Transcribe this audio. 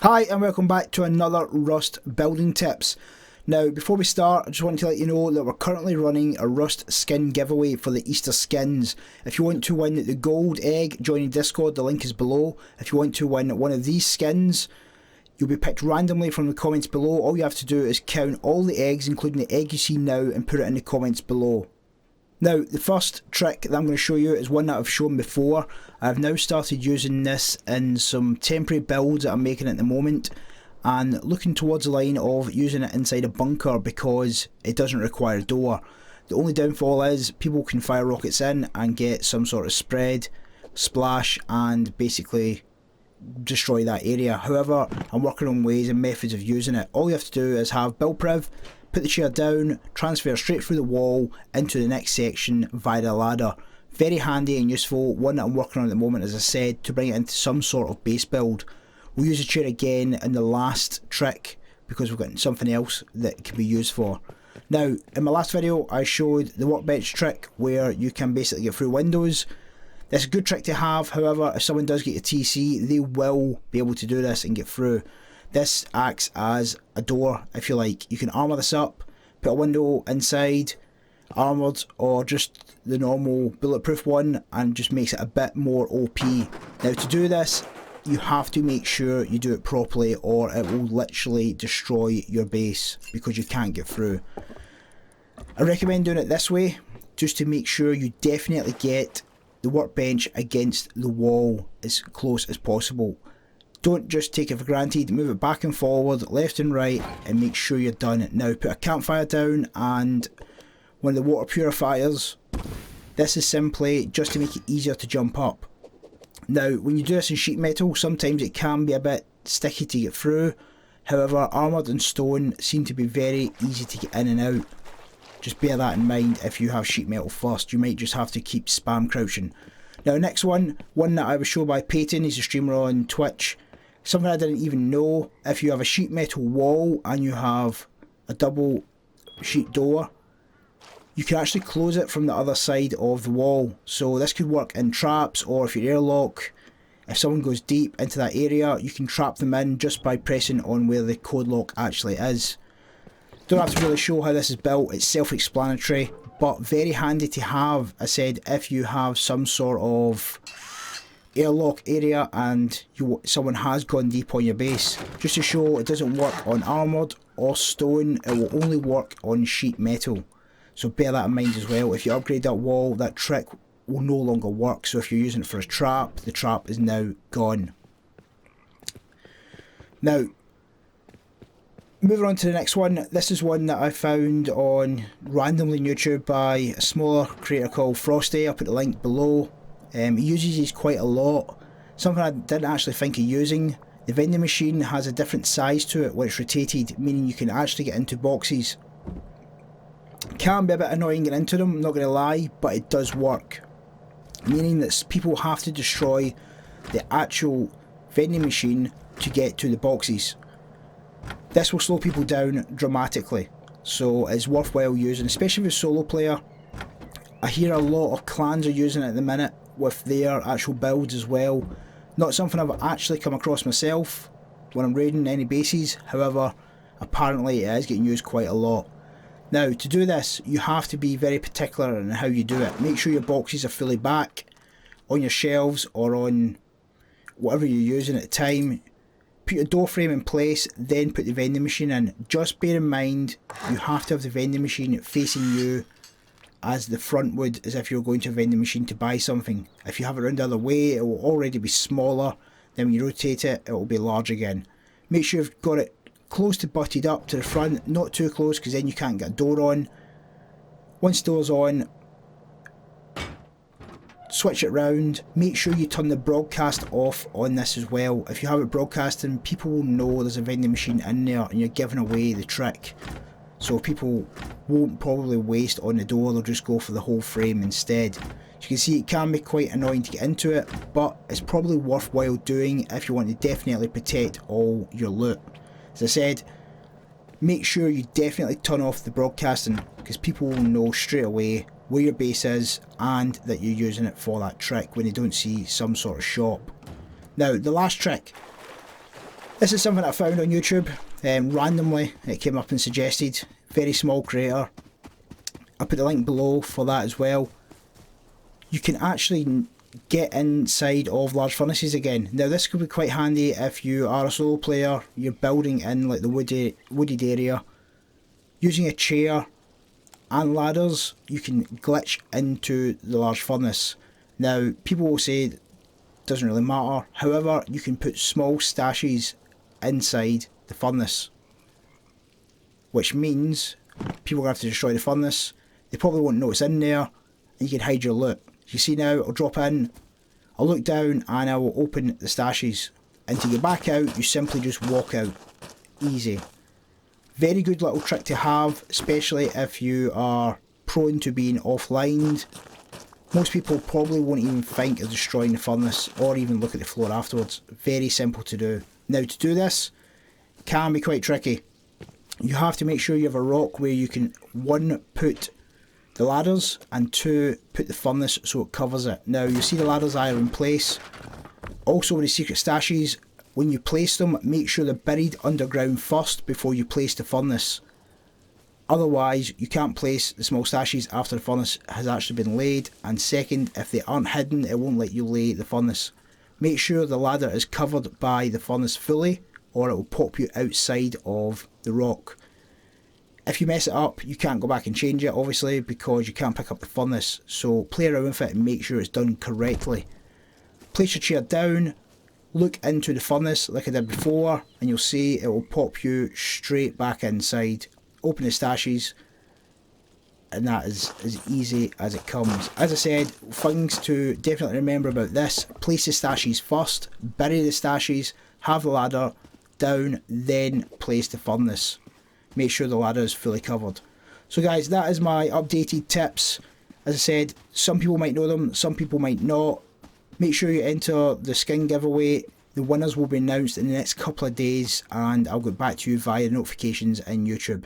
Hi and welcome back to another Rust building tips. Now before we start, I just want to let you know that we're currently running a Rust skin giveaway for the Easter skins. If you want to win the gold egg, join Discord, the link is below. If you want to win one of these skins, you'll be picked randomly from the comments below. All you have to do is count all the eggs, including the egg you see now, and put it in the comments below. Now, the first trick that I'm going to show you is one that I've shown before. I've now started using this in some temporary builds that I'm making at the moment, and looking towards the line of using it inside a bunker because it doesn't require a door. The only downfall is people can fire rockets in and get some sort of spread, splash, and basically destroy that area. However, I'm working on ways and methods of using it. All you have to do is have build priv, put the chair down, transfer straight through the wall into the next section via the ladder. Very handy and useful, one that I'm working on at the moment, as I said, to bring it into some sort of base build. We'll use the chair again in the last trick because we've got something else that it can be used for. Now, in my last video I showed the workbench trick where you can basically get through windows. This is a good trick to have, however, if someone does get a TC, they will be able to do this and get through. This acts as a door, if you like. You can armour this up, put a window inside, armoured, or just the normal bulletproof one, and just makes it a bit more OP. Now to do this, you have to make sure you do it properly or it will literally destroy your base because you can't get through. I recommend doing it this way, just to make sure you definitely get the workbench against the wall as close as possible. Don't just take it for granted, move it back and forward, left and right, and make sure you're done. Now put a campfire down and one of the water purifiers. This is simply just to make it easier to jump up. Now when you do this in sheet metal, sometimes it can be a bit sticky to get through. However, armoured and stone seem to be very easy to get in and out. Just bear that in mind if you have sheet metal first. You might just have to keep spam crouching. Now next one that I was shown by Peyton, he's a streamer on Twitch. Something I didn't even know, if you have a sheet metal wall and you have a double sheet door, you can actually close it from the other side of the wall. So this could work in traps, or if you're airlock, if someone goes deep into that area, you can trap them in just by pressing on where the code lock actually is. Don't have to really show how this is built, it's self-explanatory, but very handy to have, I said, if you have some sort of airlock area and someone has gone deep on your base. Just to show it doesn't work on armoured or stone, it will only work on sheet metal. So bear that in mind as well. If you upgrade that wall, that trick will no longer work. So if you're using it for a trap, the trap is now gone. Now, moving on to the next one. This is one that I found on randomly on YouTube by a smaller creator called Frosty. I'll put the link below. He uses these quite a lot. Something I didn't actually think of using. The vending machine has a different size to it when it's rotated, meaning you can actually get into boxes. Can be a bit annoying getting into them, I'm not going to lie, but it does work. Meaning that people have to destroy the actual vending machine to get to the boxes. This will slow people down dramatically, so it's worthwhile using, especially if you're a solo player. I hear a lot of clans are using it at the minute with their actual builds as well. Not something I've actually come across myself when I'm raiding any bases, however apparently it is getting used quite a lot. Now to do this you have to be very particular in how you do it. Make sure your boxes are fully back on your shelves or on whatever you're using at the time. Put your door frame in place, then put the vending machine in. Just bear in mind you have to have the vending machine facing you as the front would, as if you're going to a vending machine to buy something. If you have it around the other way, it will already be smaller, then when you rotate it, it will be large again. Make sure you've got it close to butted up to the front, not too close because then you can't get a door on. Once the door's on, switch it round. Make sure you turn the broadcast off on this as well. If you have it broadcasting, people will know there's a vending machine in there and you're giving away the trick. So people won't probably waste on the door, they'll just go for the whole frame instead. As you can see, it can be quite annoying to get into it, but it's probably worthwhile doing if you want to definitely protect all your loot. As I said, make sure you definitely turn off the broadcasting because people will know straight away where your base is and that you're using it for that trick when they don't see some sort of shop. Now the last trick. This is something I found on YouTube. Randomly, it came up and suggested. Very small creator. I'll put the link below for that as well. You can actually get inside of large furnaces again. Now this could be quite handy if you are a solo player, you're building in like the wooded area. Using a chair and ladders, you can glitch into the large furnace. Now people will say it doesn't really matter, however you can put small stashes inside the furnace, which means people are going to have to destroy the furnace. They probably won't know it's in there, and you can hide your loot. You see now, I'll drop in, I'll look down, and I will open the stashes. And to get back out, you simply just walk out. Easy. Very good little trick to have, especially if you are prone to being offlined. Most people probably won't even think of destroying the furnace, or even look at the floor afterwards. Very simple to do. Now to do this, can be quite tricky. You have to make sure you have a rock where you can, 1, put the ladders, and 2, put the furnace so it covers it. Now you see the ladders are in place. Also with the secret stashes, when you place them, make sure they're buried underground first before you place the furnace. Otherwise you can't place the small stashes after the furnace has actually been laid, and second, if they aren't hidden, it won't let you lay the furnace. Make sure the ladder is covered by the furnace fully, or it will pop you outside of the rock. If you mess it up, you can't go back and change it, obviously, because you can't pick up the furnace. So play around with it and make sure it's done correctly. Place your chair down, look into the furnace like I did before, and you'll see it will pop you straight back inside. Open the stashes, and that is as easy as it comes. As I said, things to definitely remember about this: place the stashes first, bury the stashes, have the ladder down, then place the furnace. Make sure the ladder is fully covered. So guys, that is my updated tips. As I said, some people might know them, some people might not. Make sure you enter the skin giveaway. The winners will be announced in the next couple of days, and I'll get back to you via notifications in YouTube.